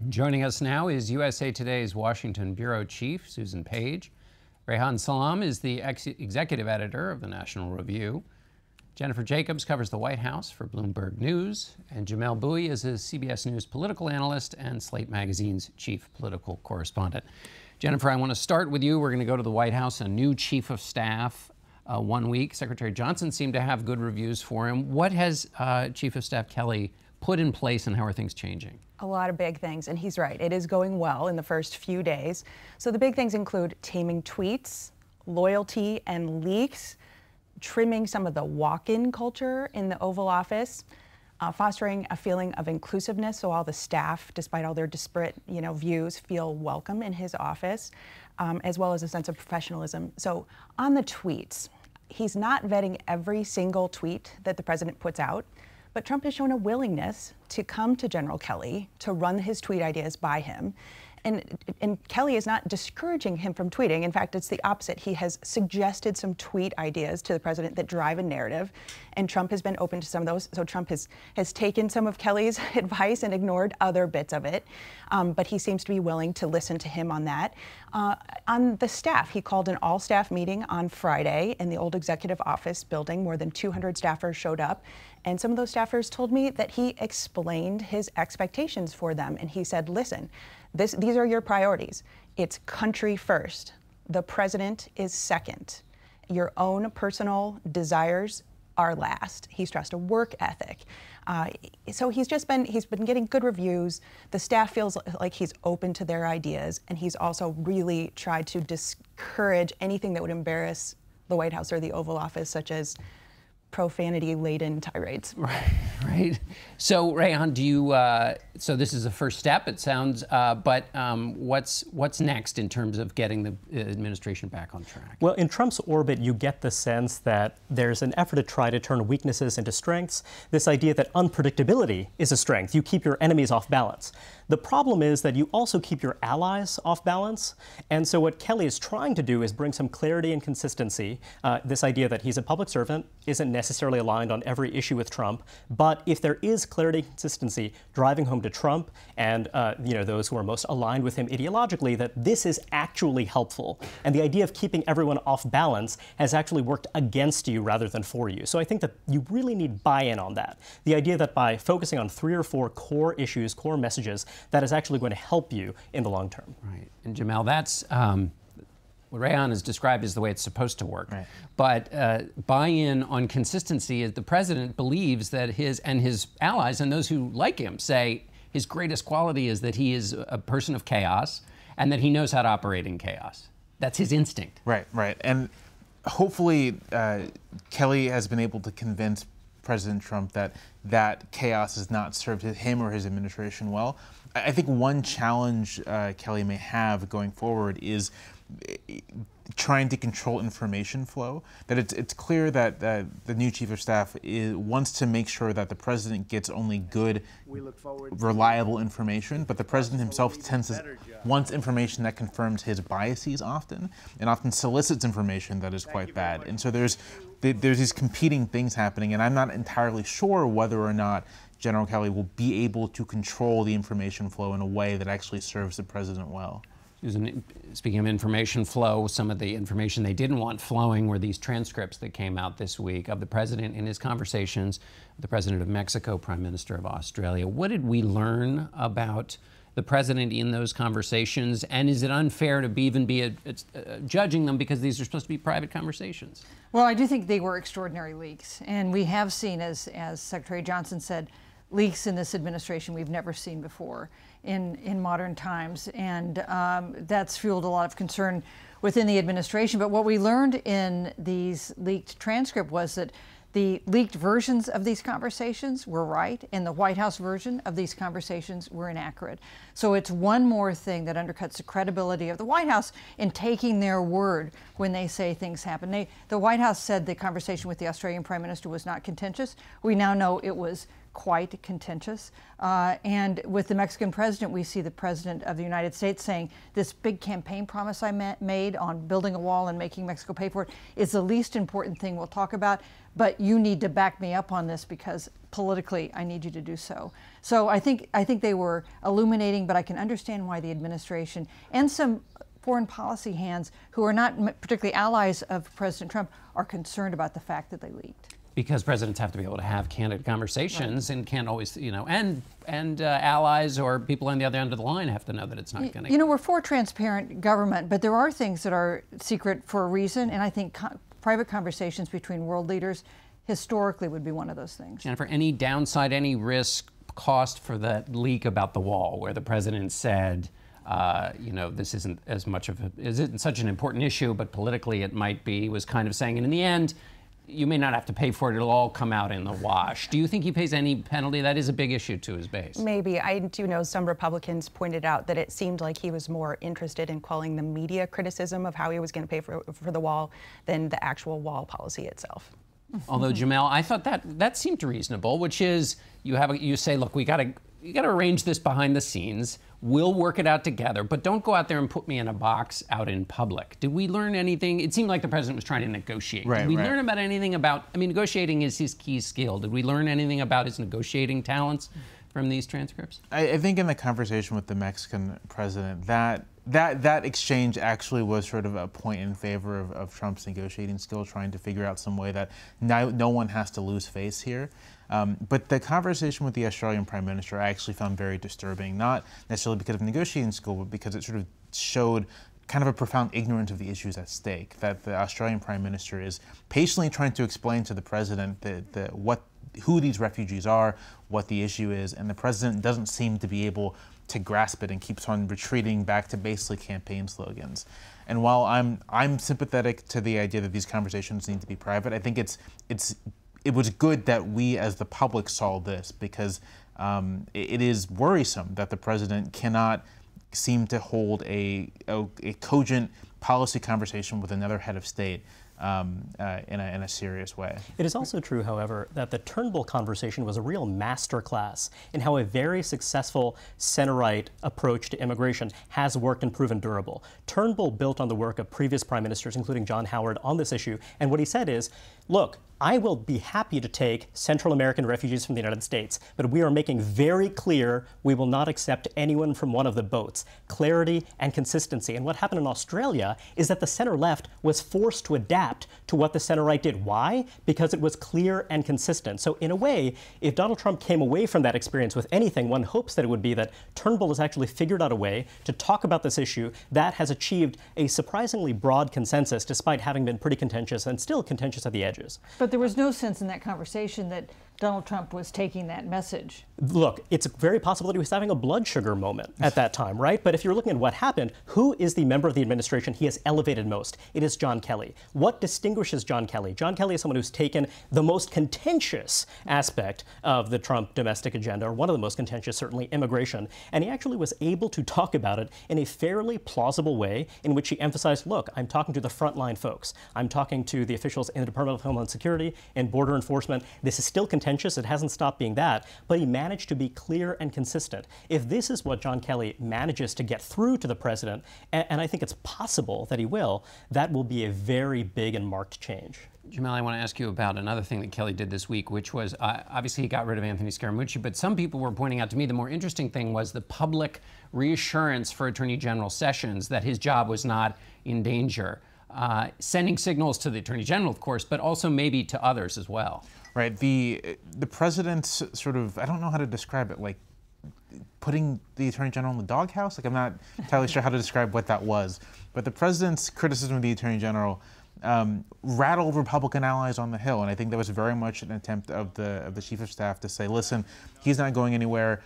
Joining us now is USA Today's Washington Bureau Chief, Susan Page. Reihan Salam is the executive editor of the National Review. Jennifer Jacobs covers the White House for Bloomberg News. And Jamelle Bouie is a CBS News political analyst and Slate Magazine's chief political correspondent. Jennifer, I want to start with you. We're going to go to the White House, a new chief of staff 1 week. Secretary Johnson seemed to have good reviews for him. What has Chief of Staff Kelly put in place, and how are things changing? A lot of big things, and he's right. It is going well in the first few days. So the big things include taming tweets, loyalty and leaks, trimming some of the walk-in culture in the Oval Office, fostering a feeling of inclusiveness so all the staff, despite all their disparate views, feel welcome in his office, as well as a sense of professionalism. So on the tweets, he's not vetting every single tweet that the president puts out, but Trump has shown a willingness to come to General Kelly to run his tweet ideas by him. And Kelly is not discouraging him from tweeting. In fact, it's the opposite. He has suggested some tweet ideas to the president that drive a narrative, and Trump has been open to some of those. So Trump has taken some of Kelly's advice and ignored other bits of it, but he seems to be willing to listen to him on that. On the staff, he called an all-staff meeting on Friday in the old executive office building. More than 200 staffers showed up, and some of those staffers told me that he explained his expectations for them, and he said, listen, these are your priorities. It's country first. The president is second. Your own personal desires are last. He stressed a work ethic. So he's been getting good reviews. The staff feels like he's open to their ideas, and he's also really tried to discourage anything that would embarrass the White House or the Oval Office, such as profanity-laden tirades. Right. So, Reihan, so this is a first step, it sounds, but what's next in terms of getting the administration back on track? Well, in Trump's orbit, you get the sense that there's an effort to try to turn weaknesses into strengths, this idea that unpredictability is a strength. You keep your enemies off balance. The problem is that you also keep your allies off balance, and so what Kelly is trying to do is bring some clarity and consistency. This idea that he's a public servant isn't necessarily aligned on every issue with Trump, but if there is clarity and consistency driving home to Trump and those who are most aligned with him ideologically, that this is actually helpful. And the idea of keeping everyone off balance has actually worked against you rather than for you. So I think that you really need buy-in on that. The idea that by focusing on 3 or 4 core issues, core messages, that is actually going to help you in the long term. Right. And Jamelle, that's what Reihan has described as the way it's supposed to work. Right. But buy-in on consistency is the president believes that his allies and those who like him say his greatest quality is that he is a person of chaos and that he knows how to operate in chaos. That's his instinct. Right. And hopefully Kelly has been able to convince President Trump that chaos has not served him or his administration well. I think one challenge Kelly may have going forward is trying to control information flow. That it's clear that the new chief of staff wants to make sure that the president gets only good, reliable information, but the president himself wants information that confirms his biases often, and often solicits information that is quite bad. And so there's these competing things happening, and I'm not entirely sure whether or not General Kelly will be able to control the information flow in a way that actually serves the president well. Susan, speaking of information flow, some of the information they didn't want flowing were these transcripts that came out this week of the president in his conversations with the president of Mexico, Prime Minister of Australia. What did we learn about the president in those conversations? And is it unfair to even be judging them because these are supposed to be private conversations? Well, I do think they were extraordinary leaks. And we have seen, as Secretary Johnson said, leaks in this administration we've never seen before in modern times. And that's fueled a lot of concern within the administration. But what we learned in these leaked transcript was that the leaked versions of these conversations were right, and the White House version of these conversations were inaccurate. So it's one more thing that undercuts the credibility of the White House in taking their word when they say things happen. The White House said the conversation with the Australian Prime Minister was not contentious. We now know it was quite contentious. And with the Mexican president, we see the president of the United States saying this big campaign promise I made on building a wall and making Mexico pay for it is the least important thing we'll talk about. But you need to back me up on this because politically, I need you to do so. So I think they were illuminating, but I can understand why the administration and some foreign policy hands who are not particularly allies of President Trump are concerned about the fact that they leaked. Because presidents have to be able to have candid conversations, and can't always, and allies or people on the other end of the line have to know that it's not going to. We're for transparent government, but there are things that are secret for a reason, and I think private conversations between world leaders historically would be one of those things. Jennifer, any downside, any risk, cost for that leak about the wall, where the president said, this isn't as much of isn't such an important issue, but politically it might be, he was kind of saying, and in the end, you may not have to pay for it. It'll all come out in the wash. Do you think he pays any penalty? That is a big issue to his base. Maybe. I do know some Republicans pointed out that it seemed like he was more interested in quelling the media criticism of how he was going to pay for the wall than the actual wall policy itself. Although, Jamelle, I thought that seemed reasonable, which is you say, look, you got to arrange this behind the scenes. We'll work it out together, but don't go out there and put me in a box out in public. Did we learn anything? It seemed like the president was trying to negotiate. Did we learn about anything about, negotiating is his key skill. Did we learn anything about his negotiating talents from these transcripts? I think in the conversation with the Mexican president, that exchange actually was sort of a point in favor of Trump's negotiating skill, trying to figure out some way that no one has to lose face here. But the conversation with the Australian Prime Minister I actually found very disturbing, not necessarily because of negotiating skill, but because it sort of showed kind of a profound ignorance of the issues at stake, that the Australian Prime Minister is patiently trying to explain to the president who these refugees are, what the issue is, and the president doesn't seem to be able to grasp it and keeps on retreating back to basically campaign slogans. And while I'm sympathetic to the idea that these conversations need to be private, I think it was good that we as the public saw this, because it is worrisome that the president cannot seem to hold a cogent policy conversation with another head of state in a serious way. It is also true, however, that the Turnbull conversation was a real masterclass in how a very successful center-right approach to immigration has worked and proven durable. Turnbull built on the work of previous prime ministers, including John Howard, on this issue, and what he said is, look, I will be happy to take Central American refugees from the United States, but we are making very clear we will not accept anyone from one of the boats. Clarity and consistency. And what happened in Australia is that the center-left was forced to adapt to what the center-right did. Why? Because it was clear and consistent. So in a way, if Donald Trump came away from that experience with anything, one hopes that it would be that Turnbull has actually figured out a way to talk about this issue that has achieved a surprisingly broad consensus, despite having been pretty contentious and still contentious at the edges. But there was no sense in that conversation that Donald Trump was taking that message. Look, it's very possible that he was having a blood sugar moment at that time, right? But if you're looking at what happened, who is the member of the administration he has elevated most? It is John Kelly. What distinguishes John Kelly? John Kelly is someone who's taken the most contentious aspect of the Trump domestic agenda, or one of the most contentious, certainly, immigration. And he actually was able to talk about it in a fairly plausible way in which he emphasized, look, I'm talking to the frontline folks. I'm talking to the officials in the Department of Homeland Security and Border Enforcement. This is still contentious. It hasn't stopped being that. But he managed to be clear and consistent. If this is what John Kelly manages to get through to the president, and I think it's possible that he will, that will be a very big and marked change. Jamelle, I want to ask you about another thing that Kelly did this week, which was, obviously he got rid of Anthony Scaramucci, but some people were pointing out to me the more interesting thing was the public reassurance for Attorney General Sessions that his job was not in danger. Sending signals to the Attorney General, of course, but also maybe to others as well. Right. The president's sort of, I don't know how to describe it, like putting the Attorney General in the doghouse? Like, I'm not entirely sure how to describe what that was. But the president's criticism of the Attorney General rattled Republican allies on the Hill, and I think that was very much an attempt of the Chief of Staff to say, listen, he's not going anywhere.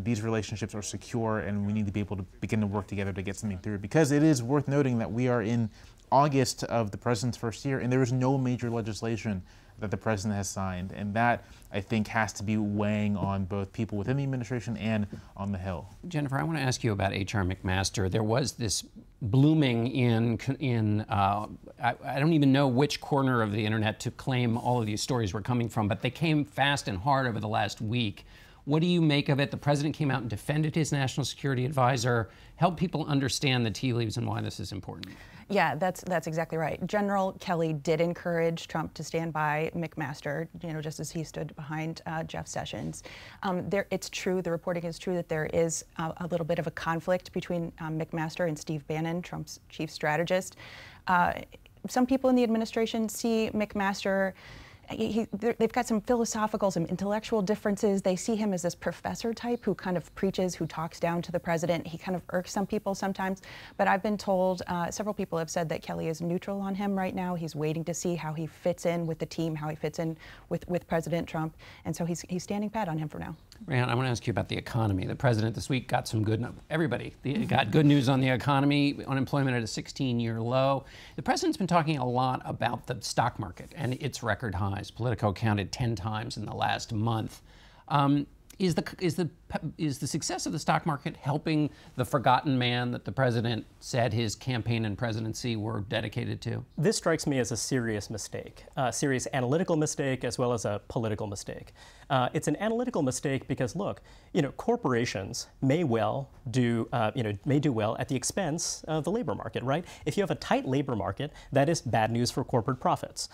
These relationships are secure, and we need to be able to begin to work together to get something through. Because it is worth noting that we are in August of the president's first year, and there is no major legislation that the president has signed, and that, I think, has to be weighing on both people within the administration and on the Hill. Jennifer, I want to ask you about H.R. McMaster. There was this blooming in I don't even know which corner of the internet to claim all of these stories were coming from, but they came fast and hard over the last week. What do you make of it? The president came out and defended his national security advisor. Help people understand the tea leaves and why this is important. Yeah, that's exactly right. General Kelly did encourage Trump to stand by McMaster, just as he stood behind Jeff Sessions. It's true, the reporting is true that there is a little bit of a conflict between McMaster and Steve Bannon, Trump's chief strategist. Some people in the administration see McMaster, they've got some philosophical, some intellectual differences. They see him as this professor type who kind of preaches, who talks down to the president. He kind of irks some people sometimes. But I've been told, several people have said that Kelly is neutral on him right now. He's waiting to see how he fits in with the team, how he fits in with President Trump. And so he's standing pat on him for now. Reihan, I want to ask you about the economy. The president this week got some good, everybody got good news on the economy, unemployment at a 16-year low. The president's been talking a lot about the stock market and its record highs. Politico counted 10 times in the last month. Is the success of the stock market helping the forgotten man that the president said his campaign and presidency were dedicated to? This strikes me as a serious mistake, a serious analytical mistake as well as a political mistake. It's an analytical mistake because, look, corporations may well do, may do well at the expense of the labor market, right? If you have a tight labor market, that is bad news for corporate profits.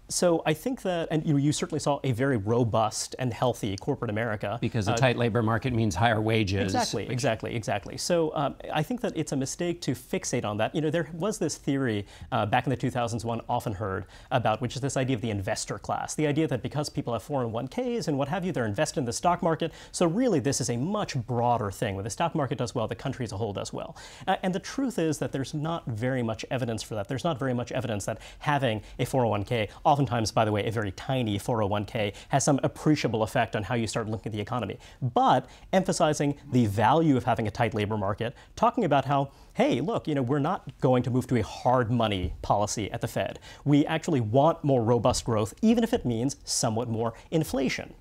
So I think that, and you certainly saw a very robust and healthy corporate America. Because a tight labor market means higher wages. Exactly. So I think that it's a mistake to fixate on that. There was this theory back in the 2000s, one often heard about, which is this idea of the investor class, the idea that because people have 401ks and what have you, they're invested in the stock market. So really, this is a much broader thing. When the stock market does well, the country as a whole does well. And the truth is that there's not very much evidence for that. There's not very much evidence that having a 401k, oftentimes, by the way, a very tiny 401k, has some appreciable effect on how you start looking at the economy. But emphasizing the value of having a tight labor market, talking about how, hey, look, we're not going to move to a hard money policy at the Fed. We actually want more robust growth, even if it means somewhat more inflation.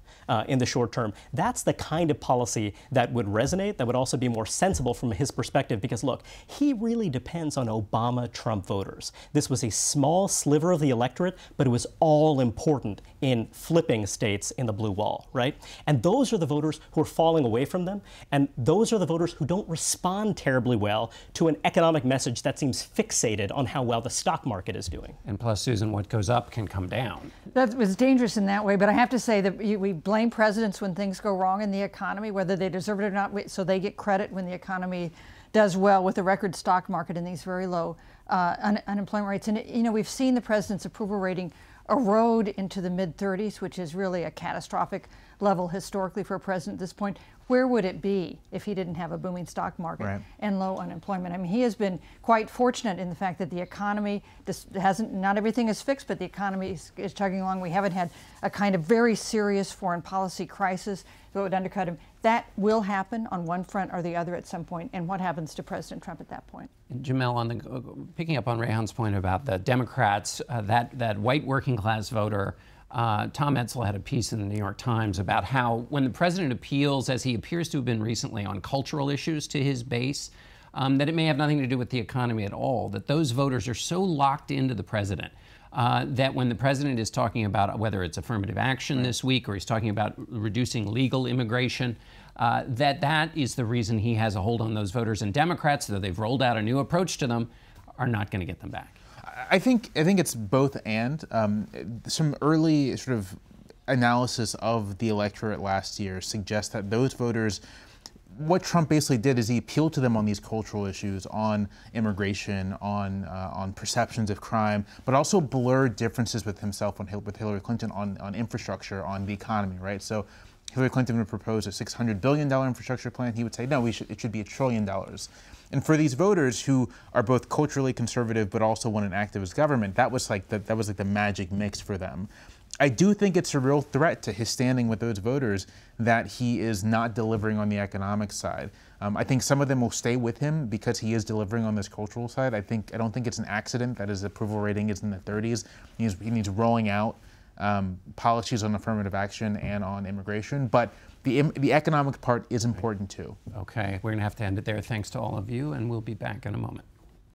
In the short term. That's the kind of policy that would resonate, that would also be more sensible from his perspective, because look, he really depends on Obama-Trump voters. This was a small sliver of the electorate, but it was all important in flipping states in the blue wall, right? And those are the voters who are falling away from them, and those are the voters who don't respond terribly well to an economic message that seems fixated on how well the stock market is doing. And plus, Susan, what goes up can come down. That was dangerous in that way, but I have to say that we blame presidents when things go wrong in the economy, whether they deserve it or not, so they get credit when the economy does well with the record stock market and these very low unemployment rates. And, we've seen the president's approval rating erode into the mid-30s, which is really a catastrophic level historically for a president at this point. Where would it be if he didn't have a booming stock market and low unemployment? I mean, he has been quite fortunate in the fact that the economy not everything is fixed, but the economy is chugging along. We haven't had a kind of very serious foreign policy crisis that would undercut him. That will happen on one front or the other at some point. And what happens to President Trump at that point? Jamelle, picking up on Reihan's point about the Democrats, that white working class voter, Tom Edsel had a piece in the New York Times about how when the president appeals, as he appears to have been recently, on cultural issues to his base, that it may have nothing to do with the economy at all, that those voters are so locked into the president that when the president is talking about whether it's affirmative action this week or he's talking about reducing legal immigration, that is the reason he has a hold on those voters. And Democrats, though they've rolled out a new approach to them, are not going to get them back. I think it's both and. Some early sort of analysis of the electorate last year suggests that those voters, what Trump basically did is he appealed to them on these cultural issues, on immigration, on perceptions of crime, but also blurred differences with himself with Hillary Clinton on infrastructure, on the economy, right? So Hillary Clinton would propose a $600 billion infrastructure plan. He would say, no, it should be $1 trillion. And for these voters who are both culturally conservative but also want an activist government, that was like the magic mix for them. I do think it's a real threat to his standing with those voters that he is not delivering on the economic side. I think some of them will stay with him because he is delivering on this cultural side. I don't think it's an accident that his approval rating is in the 30s. He needs rolling out policies on affirmative action and on immigration, but the economic part is important too. Okay, we're going to have to end it there. Thanks to all of you, and we'll be back in a moment.